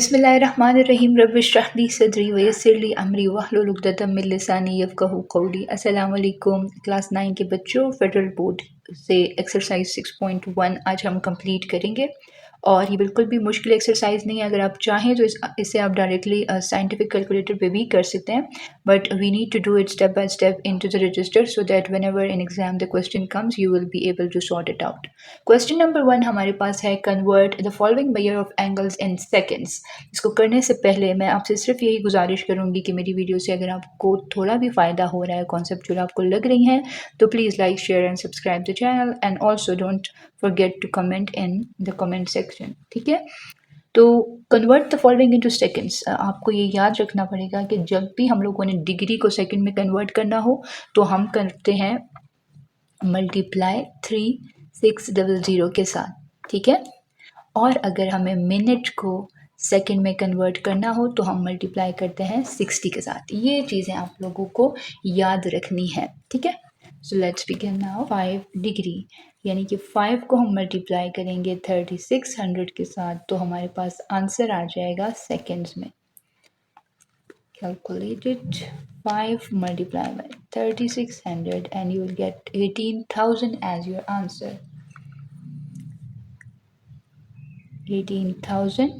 बिस्मिल्लाहिर्रहमानिर्रहीम रब्बिश्रह ली सदरी वयस्सिर ली अमरी वहलुल उक़दतम मिन लिसानी यफ़क़हू क़ौली। अस्सलाम वालेकुम क्लास 9 के बच्चों, फेडरल बोर्ड से एक्सरसाइज 6.1 आज हम कंप्लीट करेंगे और ये बिल्कुल भी मुश्किल एक्सरसाइज नहीं है। अगर आप चाहें तो इसे आप डायरेक्टली साइंटिफिक कैलकुलेटर पे भी कर सकते हैं, but we need to do it step by step into the register so that whenever in exam the question comes you will be able to sort it out. Question number 1 हमारे पास है, convert the following measure of angles in seconds. इसको करने से पहले मैं आपसे सिर्फ यही गुजारिश करूंगी कि मेरी वीडियो से अगर आपको थोड़ा भी फ़ायदा हो रहा है, कॉन्सेप्चुअल आपको लग रही हैं, तो please like share and subscribe the channel and also don't forget to comment in the comment section. ठीक है, तो convert the following into seconds. आपको ये याद रखना पड़ेगा कि जब भी हम लोगों ने डिग्री को सेकंड में कन्वर्ट करना हो तो हम करते हैं मल्टीप्लाई 3600 के साथ। ठीक है, और अगर हमें मिनट को सेकंड में कन्वर्ट करना हो तो हम मल्टीप्लाई करते हैं 60 के साथ। ये चीज़ें आप लोगों को याद रखनी है। ठीक है, so let's begin now. 5 degree यानी कि 5 को हम मल्टीप्लाई करेंगे 3600 के साथ तो हमारे पास आंसर आ जाएगा सेकेंड्स में। Calculate it, 5 multiplied by 3600 and you will get 18,000 as your answer. 18,000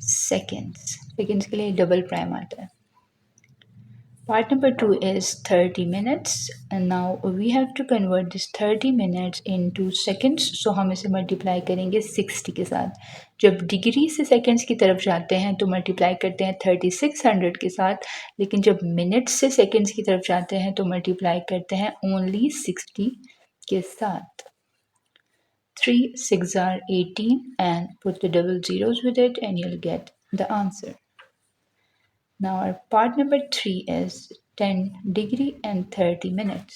seconds के लिए डबल प्राइम आता है। Part number 2 is 30 minutes and now we have to convert this 30 minutes into seconds, so हम इसे multiply करेंगे 60 के साथ। जब डिग्री से सेकंड्स की तरफ जाते हैं तो मल्टीप्लाई करते हैं 3600 के साथ, लेकिन जब मिनट्स से सेकंड्स की तरफ जाते हैं तो मल्टीप्लाई करते हैं ओनली 60 के साथ। 3 6 are 18 and put the double zeros with it and you'll get the answer. Now our part number 3 is 10 degree and 30 minutes.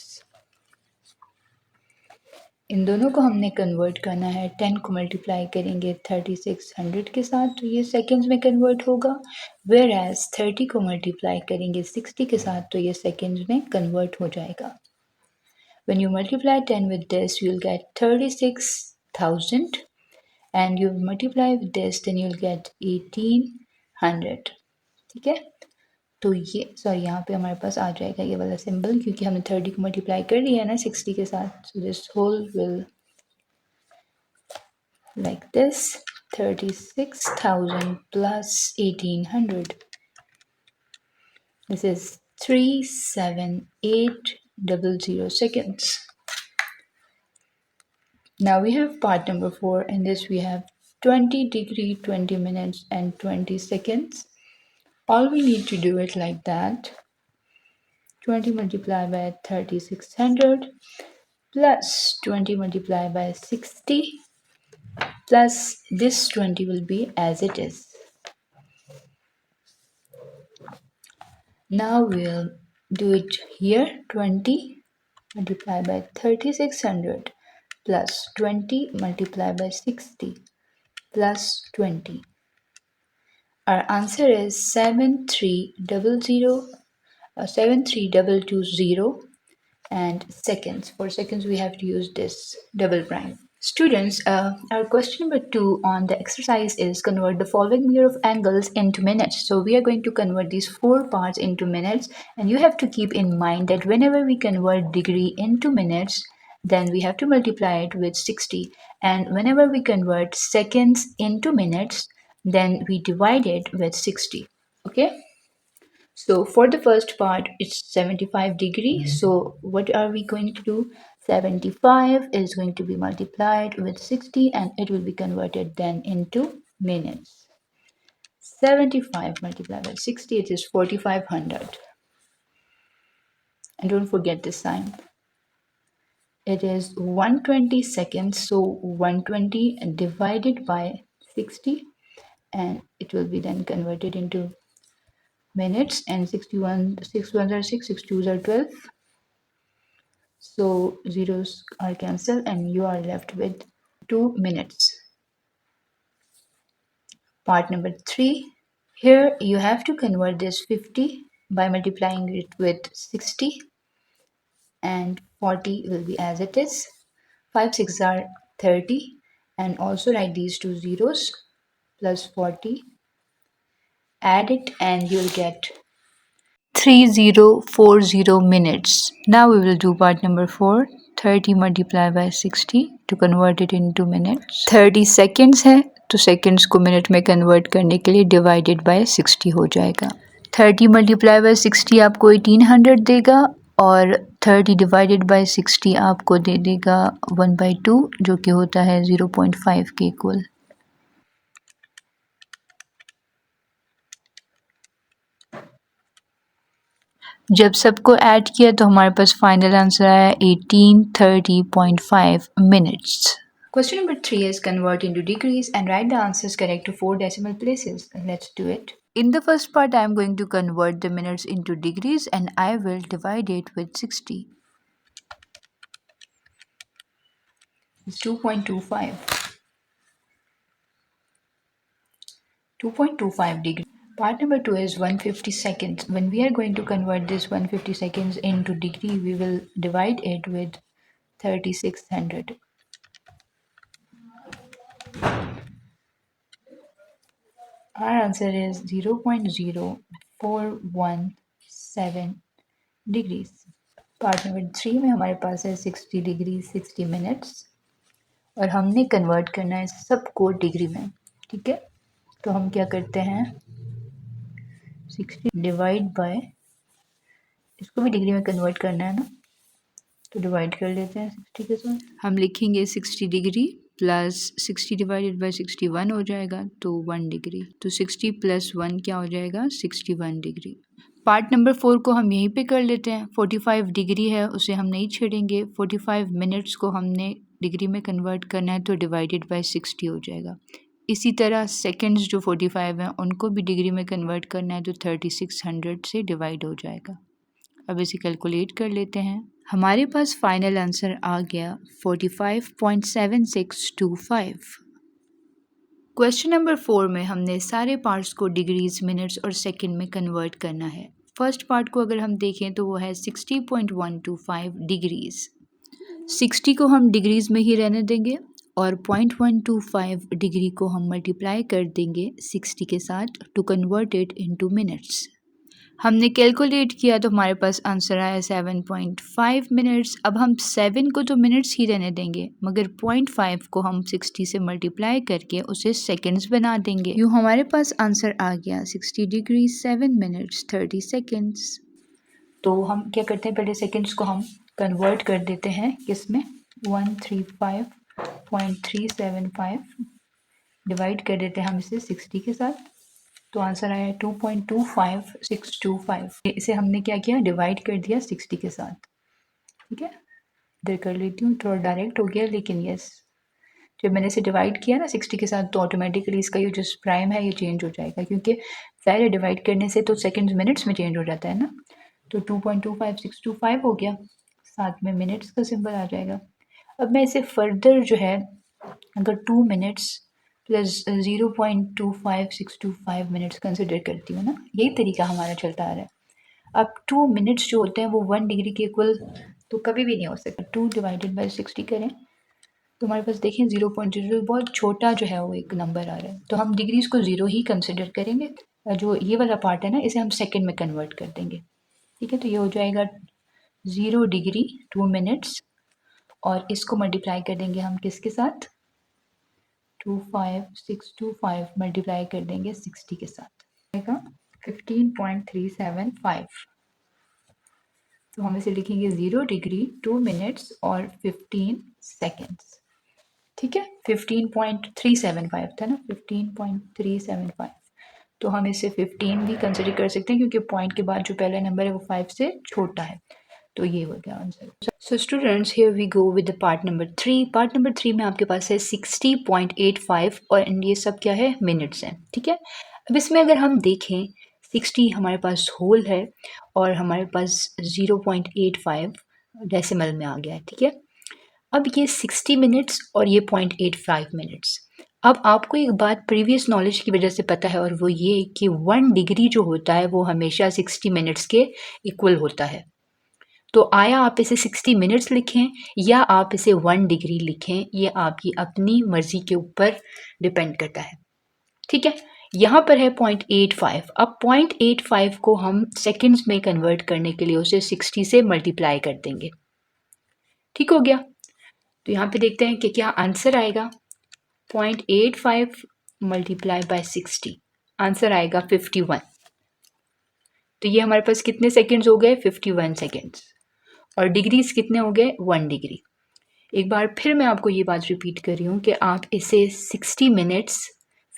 इन दोनों को हमने कन्वर्ट करना है। 10 को मल्टीप्लाई करेंगे 3600 के साथ तो ये सेकंड्स में कन्वर्ट होगा, वेयर एज 30 को मल्टीप्लाई करेंगे 60 के साथ तो ये सेकंड्स में कन्वर्ट हो जाएगा। When you multiply 10 with this you'll get 36,000 and you multiply with this then you'll get 1800। ठीक है, तो ये सॉरी यहाँ पे हमारे पास आ जाएगा ये वाला सिंबल क्योंकि हमने 30 को मल्टीप्लाई कर दिया है ना 60 के साथ। So this whole will like this 36,000 plus 1800। This is 37800 seconds. Now we have part number 4. In this we have 20 degree, 20 minutes and 20 seconds. All we need to do it like that. 20 multiplied by 3600 plus 20 multiplied by 60 plus this 20 will be as it is. Now we'll do it here. 20 multiplied by 3600 plus 20 multiplied by 60 plus 20. Our answer is 73220 and seconds. For seconds we have to use this double prime. Students, our question number 2 on the exercise is convert the following pair of angles into minutes. So we are going to convert these 4 parts into minutes, and you have to keep in mind that whenever we convert degree into minutes, then we have to multiply it with 60, and whenever we convert seconds into minutes, then we divide it with 60. Okay, so for the first part it's 75 degrees. So what are we going to do? 75 is going to be multiplied with 60 and it will be converted then into minutes. 75 multiplied by 60, it is 4500. And don't forget this sign. It is 120 seconds, so 120 divided by 60 and it will be then converted into minutes, and 61 6 ones are 6, 6 twos are 12, so zeros are cancelled and you are left with 2 minutes. Part number 3, here you have to convert this 50 by multiplying it with 60 and 40 will be as it is. 5 6 are 30 and also write these two zeros plus 40. Add it and you'll get 3040 minutes. Now we will do part number 4. 30 multiplied by 60 to convert it into minutes. 30 seconds है तो seconds को minute में convert करने के लिए divided by 60 हो जाएगा. 30 multiplied by 60 आपको 1800 देगा और 30 divided by 60 आपको दे देगा 1/2 जो कि होता है 0.5 के इक्वल. जब सबको ऐड किया तो हमारे पास फाइनल आंसर आया 1830.5 minutes. Question number 3 is convert into degrees and write the answers correct to 4 decimal places. Let's do it. In the first part, I am going to convert the minutes into degrees and I will divide it with 60. It's 2.25. 2.25 degrees. Part number 2 is 150 seconds. When we are going to convert this 150 seconds into degree, we will divide it with 3600. Our answer is 0.0417 degrees. Part number 3 में हमारे पास है 60 degree 60 minutes और हमने convert करना है सबको degree में. ठीक है, तो हम क्या करते हैं 60 डिवाइड बाय, इसको भी डिग्री में कन्वर्ट करना है ना, तो डिवाइड कर लेते हैं 60 के साथ. हम लिखेंगे 60 डिग्री प्लस 60 डिवाइडेड बाय 61 हो जाएगा तो 1 डिग्री. तो 60 प्लस 1 क्या हो जाएगा 61 डिग्री. पार्ट नंबर 4 को हम यहीं पे कर लेते हैं. 45 डिग्री है उसे हम नहीं छेड़ेंगे. 45 मिनट्स को हमने डिग्री में कन्वर्ट करना है तो डिवाइडेड बाय 60 हो जाएगा. इसी तरह सेकंड्स जो 45 हैं उनको भी डिग्री में कन्वर्ट करना है तो 3600 से डिवाइड हो जाएगा. अब इसे कैलकुलेट कर लेते हैं. हमारे पास फाइनल आंसर आ गया 45.7625. क्वेश्चन नंबर 4 में हमने सारे पार्ट्स को डिग्रीज, मिनट्स और सेकंड में कन्वर्ट करना है. फर्स्ट पार्ट को अगर हम देखें तो वो है 60.125 डिग्रीज. 60 को हम डिग्रीज में ही रहने देंगे और 0.125 डिग्री को हम मल्टीप्लाई कर देंगे 60 के साथ to convert it into minutes. हमने कैलकुलेट किया तो हमारे पास आंसर आया 7.5 मिनट्स. अब हम 7 को तो मिनट्स ही रहने देंगे मगर 0.5 को हम 60 से मल्टीप्लाई करके उसे सेकंड्स बना देंगे. यूँ हमारे पास आंसर आ गया 60 डिग्री 7 मिनट्स 30 सेकंड्स. तो हम क्या करते हैं पहले सेकंड्स को हम कन्वर्ट कर देते हैं किस में 135.375 डिवाइड कर देते हैं हम इसे 60 के साथ तो आंसर आया 2.25625. इसे हमने क्या किया डिवाइड कर दिया 60 के साथ. ठीक है, इधर कर लेती हूँ, थोड़ा डायरेक्ट हो गया लेकिन यस, जब मैंने इसे डिवाइड किया ना 60 के साथ तो ऑटोमेटिकली इसका ये जो प्राइम है ये चेंज हो जाएगा क्योंकि पहले डिवाइड करने से तो सेकंड्स मिनट्स में चेंज हो जाता है ना. तो 2.25625 हो गया, साथ में मिनट्स का सिंबल आ जाएगा. अब मैं इसे फर्दर जो है अगर 2 मिनट्स प्लस 0.25625 मिनट्स कंसिडर करती हूँ ना, यही तरीका हमारा चलता आ रहा है. अब 2 मिनट्स जो होते हैं वो 1 डिग्री के इक्वल तो कभी भी नहीं हो सकता. 2 डिवाइडेड बाय 60 करें तो हमारे पास देखें 0.00 बहुत छोटा जो है वो एक नंबर आ रहा है. तो हम डिग्रीज को 0 ही कंसिडर करेंगे. जो ये वाला पार्ट है ना इसे हम सेकेंड में कन्वर्ट कर देंगे. ठीक है, तो ये हो जाएगा 0 डिग्री 2 मिनट्स और इसको मल्टीप्लाई कर देंगे हम किसके साथ 25625 मल्टीप्लाई कर देंगे 60 के साथ, 15.375. तो हम इसे लिखेंगे 0 डिग्री 2 मिनट्स और 15 सेकेंड्स. ठीक है, 15.375 था ना, 15.375. तो हम इसे 15 भी कंसिडर कर सकते हैं क्योंकि पॉइंट के बाद जो पहला नंबर है वो 5 से छोटा है. तो ये हो गया answer. So students here we go with the part number 3. Part number 3 में आपके पास है 60.85 और ये सब क्या है मिनट्स हैं. ठीक है, अब इसमें अगर हम देखें 60 हमारे पास होल है और हमारे पास 0.85 डेसिमल में आ गया है. ठीक है, अब ये 60 मिनट्स और ये 0.85 मिनट्स. अब आपको एक बात प्रीवियस नॉलेज की वजह से पता है और वो ये कि 1 डिग्री जो होता है वो हमेशा 60 मिनट्स के इक्वल होता है. तो आया आप इसे 60 मिनट्स लिखें या आप इसे 1 डिग्री लिखें, ये आपकी अपनी मर्ज़ी के ऊपर डिपेंड करता है. ठीक है। यहाँ पर है 0.85। अब 0.85 को हम सेकंड्स में कन्वर्ट करने के लिए उसे 60 से मल्टीप्लाई कर देंगे। ठीक हो गया। तो यहाँ पे देखते हैं कि क्या आंसर आएगा। 0.85 मल्टीप्लाई बाय 60, आंसर आएगा 51। तो ये हमारे पास कितने सेकंड्स हो गए, 51 सेकंड्स। और डिग्रीज कितने हो गए, 1 डिग्री। एक बार फिर मैं आपको ये बात रिपीट कर रही हूँ कि आप इसे 60 मिनट्स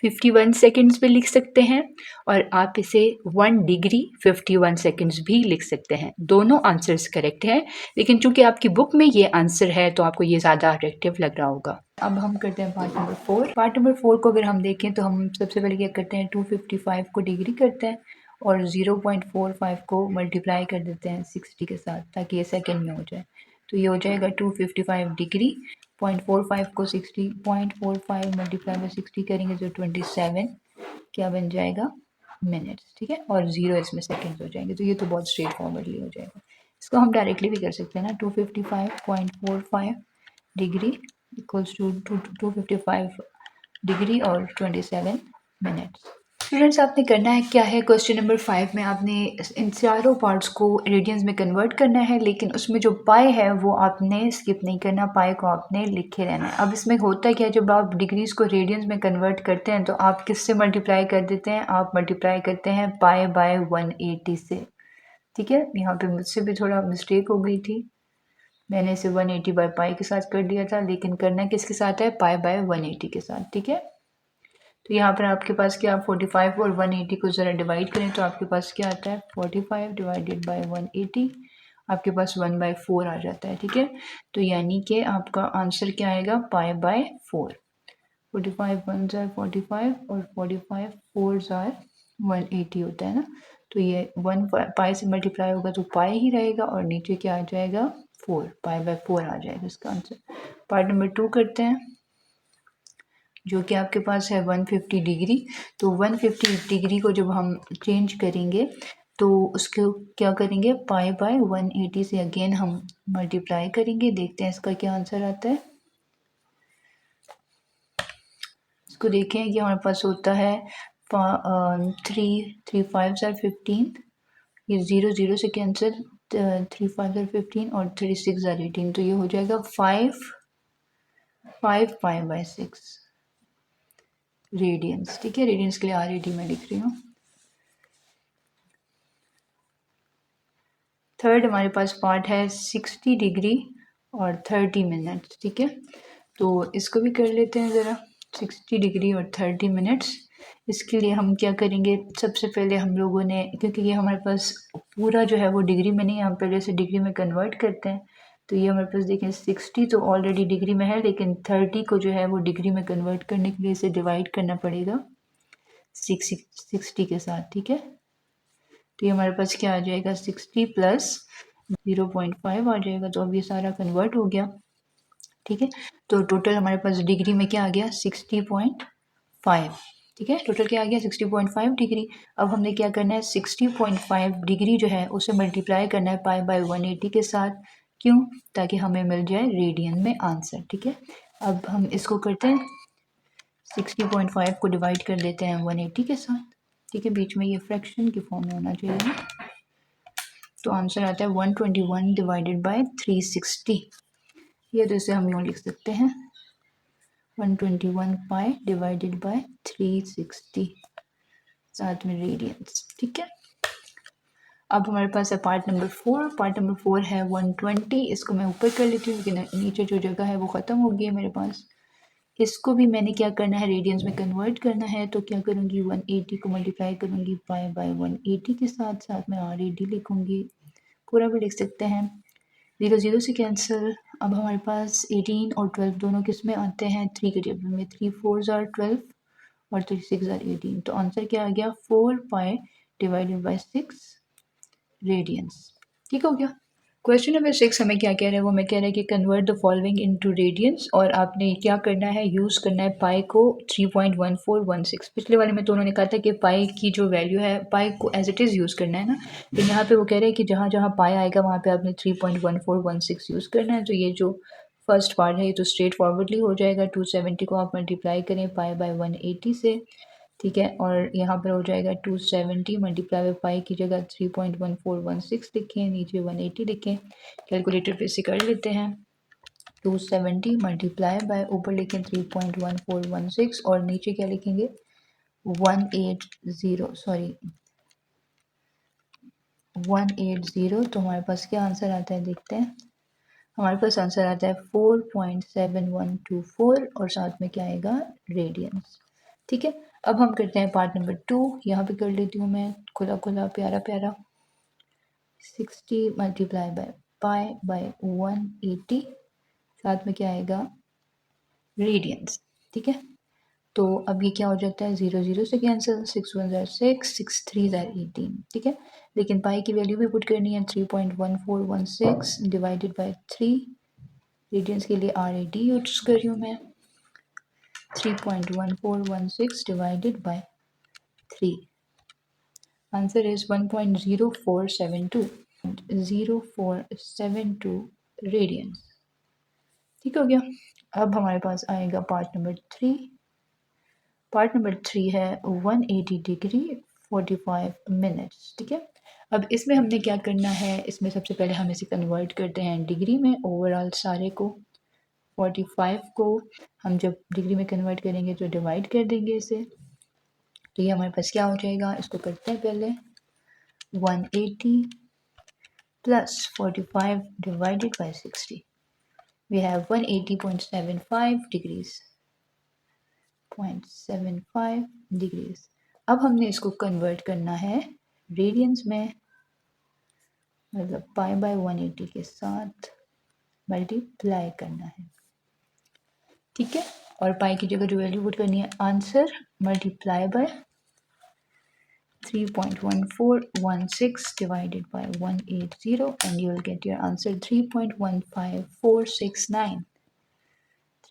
51 सेकंड्स पे लिख सकते हैं और आप इसे 1 डिग्री 51 सेकंड्स भी लिख सकते हैं। दोनों आंसर्स करेक्ट हैं, लेकिन चूंकि आपकी बुक में ये आंसर है तो आपको ये ज़्यादा अट्रैक्टिव लग रहा होगा। अब हम करते हैं पार्ट नंबर 4। पार्ट नंबर 4 को अगर हम देखें तो हम सबसे पहले क्या करते हैं, 255 को डिग्री करते हैं और 0.45 को मल्टीप्लाई कर देते हैं 60 के साथ, ताकि ये सेकेंड में हो जाए। तो ये हो जाएगा 255 डिग्री, 0.45 को 60, 0.45 मल्टीप्लाई बाई 60 करेंगे तो 27 क्या बन जाएगा, मिनट्स। ठीक है, और 0 इसमें सेकेंड्स हो जाएंगे। तो ये तो बहुत स्ट्रेट फॉरवर्डली हो जाएगा। इसको हम डायरेक्टली भी कर सकते हैं ना, 255.45 डिग्री इक्वल्स टू 255 डिग्री और 27 मिनट्स। स्टूडेंट्स, आपने करना है क्या है, क्वेश्चन नंबर 5 में आपने इन चारों पार्ट्स को रेडियंस में कन्वर्ट करना है, लेकिन उसमें जो पाई है वो आपने स्किप नहीं करना, पाई को आपने लिखे रहना है। अब इसमें होता क्या है, जब आप डिग्रीज को रेडियंस में कन्वर्ट करते हैं तो आप किससे मल्टीप्लाई कर देते हैं, आप मल्टीप्लाई करते हैं पाई बाय 180 से। ठीक है, यहाँ पे मुझसे भी थोड़ा मिस्टेक हो गई थी, मैंने इसे 180 बाय पाई के साथ कर दिया था, लेकिन करना किसके साथ है, पाई बाय 180 के साथ। ठीक है, तो यहाँ पर आपके पास क्या, 45 और 180 को ज़रा डिवाइड करें तो आपके पास क्या आता है, 45 डिवाइडेड बाय 180, आपके पास 1/4 आ जाता है। ठीक है, तो यानी कि आपका आंसर क्या आएगा, पाई बाय 4। 45 1s are 45 और 45 4s are 180 होता है ना। तो ये 1 पाई से मल्टीप्लाई होगा तो पाई ही रहेगा और नीचे क्या आ जाएगा, 4, पाई बाय 4 आ जाएगा इसका आंसर। पार्ट नंबर 2 करते हैं, जो कि आपके पास है 150 डिग्री। तो 150 डिग्री को जब हम चेंज करेंगे तो उसको क्या करेंगे, पाई बाय 180 से अगेन हम मल्टीप्लाई करेंगे। देखते हैं इसका क्या आंसर आता है। इसको देखें, ये हमारे पास होता है 3 5s are 15, ये 0 0 से कैंसिल, 3 5s are 15 और 3 6s are 18, तो ये हो जाएगा 5 पाई बाय 6 रेडियंस। ठीक है, रेडियंस के लिए RAD में लिख रही हूँ। थर्ड हमारे पास पार्ट है 60 डिग्री और 30 मिनट्स। ठीक है, तो इसको भी कर लेते हैं ज़रा, 60 डिग्री और 30 मिनट्स। इसके लिए हम क्या करेंगे, सबसे पहले हम लोगों ने, क्योंकि ये हमारे पास पूरा जो है वो डिग्री में नहीं, हम पहले से डिग्री में कन्वर्ट करते हैं। तो ये हमारे पास देखें 60 तो ऑलरेडी डिग्री में है, लेकिन 30 को जो है वो डिग्री में कन्वर्ट करने के लिए इसे डिवाइड करना पड़ेगा 60 के साथ। ठीक है, तो ये हमारे पास क्या आ जाएगा, 60 प्लस 0.5 आ जाएगा। तो अब ये सारा कन्वर्ट हो गया। ठीक है, तो टोटल हमारे पास डिग्री में क्या आ गया, 60.5। ठीक है, टोटल क्या आ गया, 60.5 डिग्री। अब हमने क्या करना है, 60.5 डिग्री जो है उसे मल्टीप्लाई करना है पाई बाय 180 के साथ। क्यों, ताकि हमें मिल जाए रेडियन में आंसर। ठीक है, अब हम इसको करते हैं, 60.5 को डिवाइड कर देते हैं 180 के साथ। ठीक है, बीच में ये फ्रैक्शन की फॉर्म में होना चाहिए, तो आंसर आता है 121 डिवाइडेड बाय 360। ये तो इसे हम यूँ लिख सकते हैं, 121 पाई डिवाइडेड बाय 360 साथ में रेडियंस। ठीक है, अब हमारे पास है पार्ट नंबर 4। पार्ट नंबर 4 है 120। इसको मैं ऊपर कर लेती हूँ क्योंकि नीचे जो जगह है वो ख़त्म हो गई है मेरे पास। इसको भी मैंने क्या करना है, रेडियंस में कन्वर्ट करना है। तो क्या करूँगी, 180 को मल्टीप्लाई करूँगी पाई बाय 180 के साथ, साथ में RAD लिखूँगी, पूरा भी लिख सकते हैं, 0 0 से कैंसिल। अब हमारे पास 18 और 12 दोनों किस में आते हैं, 3 के टेबल में, 3 4s are 12 और 3 6s are 18। तो आंसर क्या आ गया, 4 पाई डिवाइडेड बाय 6 रेडियंस। ठीक हो गया। क्वेश्चन नंबर 6 हमें क्या कह रहा है, वो हमें कह रहा है कि convert the following into radiance, और आपने क्या करना है, यूज़ करना है पाई को 3.1416। पिछले वाले में तो उन्होंने कहा था कि पाई की जो वैल्यू है, पाई को एज इट इज़ यूज़ करना है ना, तो यहाँ पे वो कह रहे हैं कि जहाँ जहाँ पाई आएगा वहाँ पे आपने 3.1416 यूज़ करना है। तो ये जो फर्स्ट पार्ट है ये तो स्ट्रेट फॉरवर्डली हो जाएगा, 270 को आप मल्टीप्लाई करें पाई बाय 180 से, ठीक है। और यहाँ पर हो जाएगा 270 मल्टीप्लाई बाई पाई की जगह 3.1416 लिखें, नीचे 180 लिखें। कैलकुलेटर पे से कर लेते हैं। 270 मल्टीप्लाई बाय ऊपर लिखें 3.1416 और नीचे क्या लिखेंगे 180 तो हमारे पास क्या आंसर आता है देखते हैं। हमारे पास आंसर आता है 4.7124 और साथ में क्या आएगा रेडियंस। ठीक है। अब हम करते हैं पार्ट नंबर 2। यहाँ पे कर लेती हूँ मैं खुला खुला प्यारा प्यारा 60 मल्टीप्लाई बाय पाई बाय 180 साथ में क्या आएगा रेडियंस। ठीक है। तो अब ये क्या हो जाता है 0 0 से कैंसिल 6 1 6 6 3 18। ठीक है। लेकिन पाई की वैल्यू भी पुट करनी है 3.1416 डिवाइडेड बाय 3। रेडियंस के लिए RAD यूज कर रही हूँ मैं 3.1416 divided by 3. Answer is 1.0472 0472 radians. ठीक हो गया। अब हमारे पास आएगा पार्ट नंबर 3। पार्ट नंबर 3 है 180 डिग्री 45 मिनट्स। ठीक है। अब इसमें हमने क्या करना है, इसमें सबसे पहले हम इसे कन्वर्ट करते हैं डिग्री में। ओवरऑल सारे को 45 को हम जब डिग्री में कन्वर्ट करेंगे तो डिवाइड कर देंगे इसे। तो ये हमारे पास क्या हो जाएगा, इसको करते हैं पहले 180 plus 45 divided by 60। We have 180.75 degrees 0.75 degrees. अब हमने इसको कन्वर्ट करना है रेडियंस में, मतलब पाई बाय 180 के साथ मल्टीप्लाई करना है। ठीक है। और पाई की जगह जो वैल्यू पुट करनी है answer multiply by 3.1416 divided by 180 and you will get your answer 3.15469।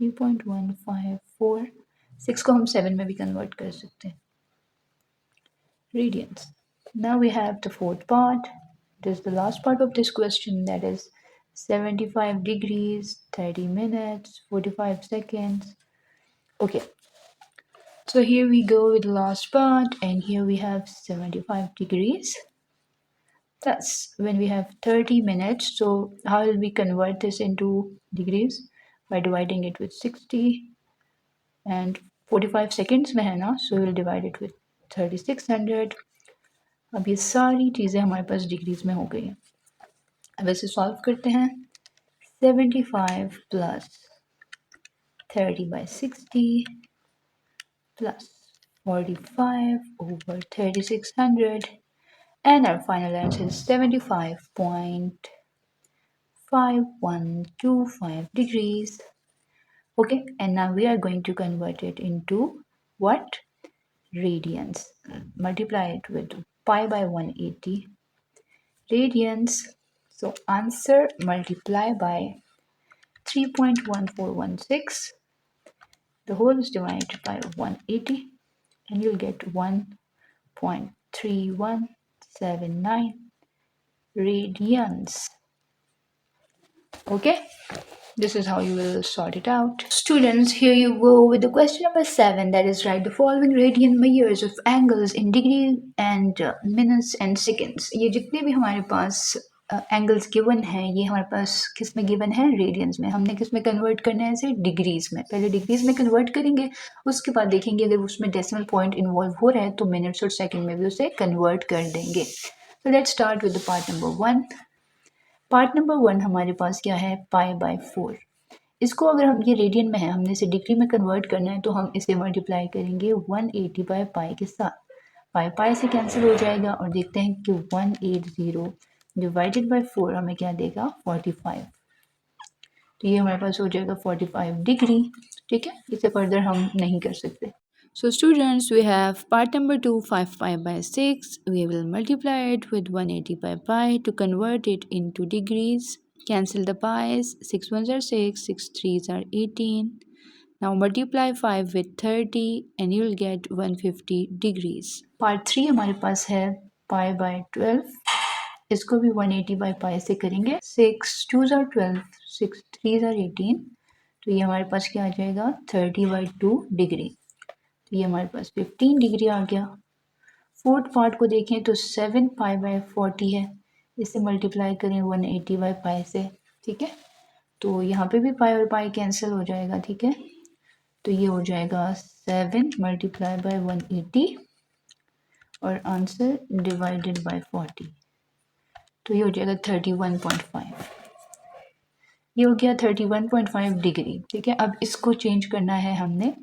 3.154 को हम 7 में भी कन्वर्ट कर सकते हैं radiance. Now we have the fourth part. This is the last part of this question, that is 75 degrees 30 minutes 45 seconds. Okay, so here we go with the last part, and here we have 75 degrees. Thus, when we have 30 minutes, so how will we convert this into degrees? By dividing it with 60, and 45 seconds में है ना, so we'll divide it with 3600. अब ये सारी चीज़ें हमारे पास degrees में हो गई हैं। अब इसे सॉल्व करते हैं। 75 plus 30 by 60 plus 45 over 3600, and our final answer is 75.5125 degrees. Okay, and now we are going to convert it into what? Radians. Multiply it with pi by 180 radians. So answer multiply by 3.1416, the whole is divided by 180, and you'll get 1.3179 radians. Okay, this is how you will sort it out. Students, here you go with the question number 7, that is, write the following radian measures of angles in degree and minutes and seconds. ये जितने भी हमारे पास angles given हैं, ये हमारे पास किस में given है? रेडियंस में। हमने किस में कन्वर्ट करना है इसे? डिग्रीज में। पहले डिग्रीज में कन्वर्ट करेंगे, उसके बाद देखेंगे अगर उसमें डेसिमल पॉइंट इन्वॉल्व हो रहा है तो मिनट्स और सेकंड में भी उसे कन्वर्ट कर देंगे। तो let's start with the part number 1। Part number 1 हमारे पास क्या है? Pi by 4। इसको अगर हम, ये रेडियन में है, हमने इसे डिग्री में कन्वर्ट करना है, तो हम इसे मल्टीप्लाई करेंगे 180 बाय पाई के साथ। पाई पाई से कैंसिल हो जाएगा और देखते हैं कि 180 डिवाइडेड बाय 4 हमें क्या देगा? 45। तो ये हमारे पास हो जाएगा 45 डिग्री। ठीक है, इससे फर्दर हम नहीं कर सकते। So students, we have part number 2, 5 pi by 6. We will multiply it with 180 by pi to convert it into degrees. Cancel the pi's. 6 1s are 6, 6 3s are 18. Now multiply 5 with 30 and you'll get 150 degrees. Part 3 हमारे पास है pi by 12. इसको भी 180 by pi से करेंगे। 6 2s are 12, 6 3s are 18. तो ये हमारे पास क्या आ जाएगा? 30 by 2 डिग्री। ये हमारे पास 15 डिग्री आ गया। फोर्थ पार्ट को देखें तो 7 पाई बाय 40 है, इससे मल्टीप्लाई करें 180 बाई पाई से, ठीक है। तो यहाँ पे भी पाई और पाई कैंसिल हो जाएगा, ठीक है। तो ये हो जाएगा 7 मल्टीप्लाई बाय 180 और आंसर डिवाइडेड बाय 40, तो ये हो जाएगा 31.5। ये हो गया 31.5 डिग्री, ठीक है। अब इसको चेंज करना है हमने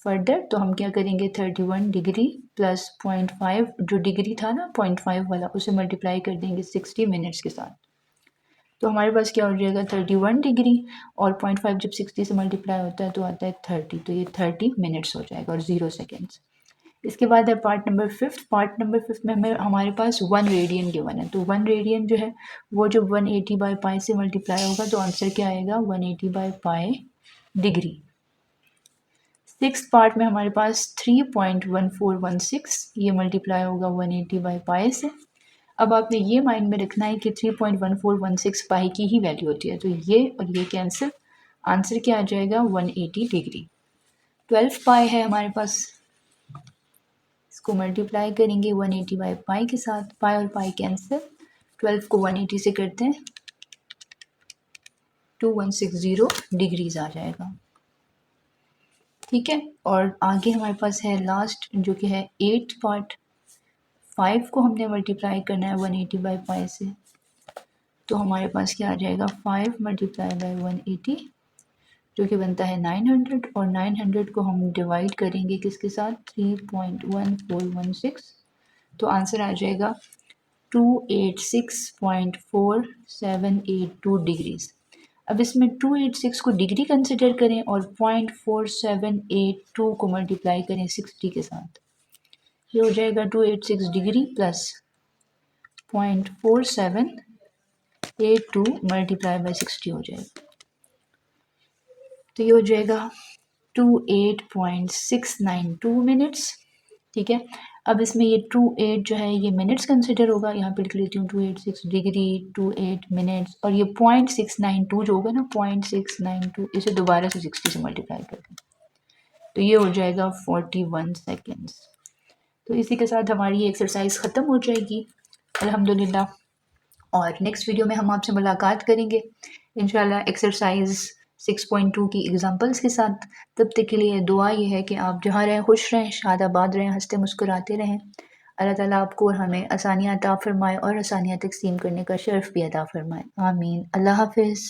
फर्दर, तो हम क्या करेंगे 31 डिग्री प्लस 0.5, जो डिग्री था ना 0.5 वाला, उसे मल्टीप्लाई कर देंगे 60 मिनट्स के साथ। तो हमारे पास क्या हो जाएगा 31 डिग्री और 0.5 जब 60 से मल्टीप्लाई होता है तो आता है 30, तो ये 30 मिनट्स हो जाएगा और 0 सेकेंड्स। इसके बाद है पार्ट नंबर 5। पार्ट नंबर 5 में हमें हमारे पास 1 रेडियन गिवन है, तो 1 रेडियन जो है वो जब 180 बाई पाई से मल्टीप्लाई होगा तो आंसर क्या आएगा 180 by pi degree. 6th part में हमारे पास 3.1416, ये मल्टीप्लाई होगा 180 बाई पाई से। अब आपने ये माइंड में रखना है कि 3.1416 पाई की ही वैल्यू होती है, तो ये और ये कैंसिल, आंसर क्या आ जाएगा 180 डिग्री। 12 पाई है हमारे पास, इसको मल्टीप्लाई करेंगे 180 बाई पाई के साथ, पाई और पाई कैंसिल, 12 को 180 से करते हैं 2160 डिग्रीज आ जाएगा, ठीक है। और आगे हमारे पास है लास्ट जो कि है 8th पार्ट। 5 को हमने मल्टीप्लाई करना है 180 बाई पाई से, तो हमारे पास क्या आ जाएगा 5 मल्टीप्लाई बाई 180 जो कि बनता है 900, और 900 को हम डिवाइड करेंगे किसके साथ 3.1416, तो आंसर आ जाएगा 286.4782 डिग्रीज। अब इसमें 286 को डिग्री कंसिडर करें और 0.4782 को मल्टीप्लाई करें 60 के साथ, ये हो जाएगा 286 डिग्री प्लस 0.4782 मल्टीप्लाई बाई 60 हो जाएगा, तो ये हो जाएगा 28.692 मिनट्स, ठीक है। अब इसमें ये 28 जो है ये मिनट्स कंसिडर होगा, यहाँ पे लिख लेती हूँ 286 डिग्री 28 मिनट्स, और ये 0.692 जो होगा ना 0.692, इसे दोबारा से 60 से मल्टीप्लाई कर दें तो ये हो जाएगा 41 सेकेंड्स। तो इसी के साथ हमारी ये एक्सरसाइज ख़त्म हो जाएगी अल्हम्दुलिल्लाह, और नेक्स्ट वीडियो में हम आपसे मुलाकात करेंगे इंशाल्लाह एक्सरसाइज 6.2 की एग्जांपल्स के साथ। तब तक के लिए दुआ ये है कि आप जहाँ रहें खुश रहें, शादाबाद रहें, हंसते मुस्कुराते रहें। अल्लाह ताला आपको और हमें आसानियाँ अता फरमाए और आसानियाँ तकसीम करने का शर्फ भी अता फरमाए। आमीन। अल्लाह हाफिज़।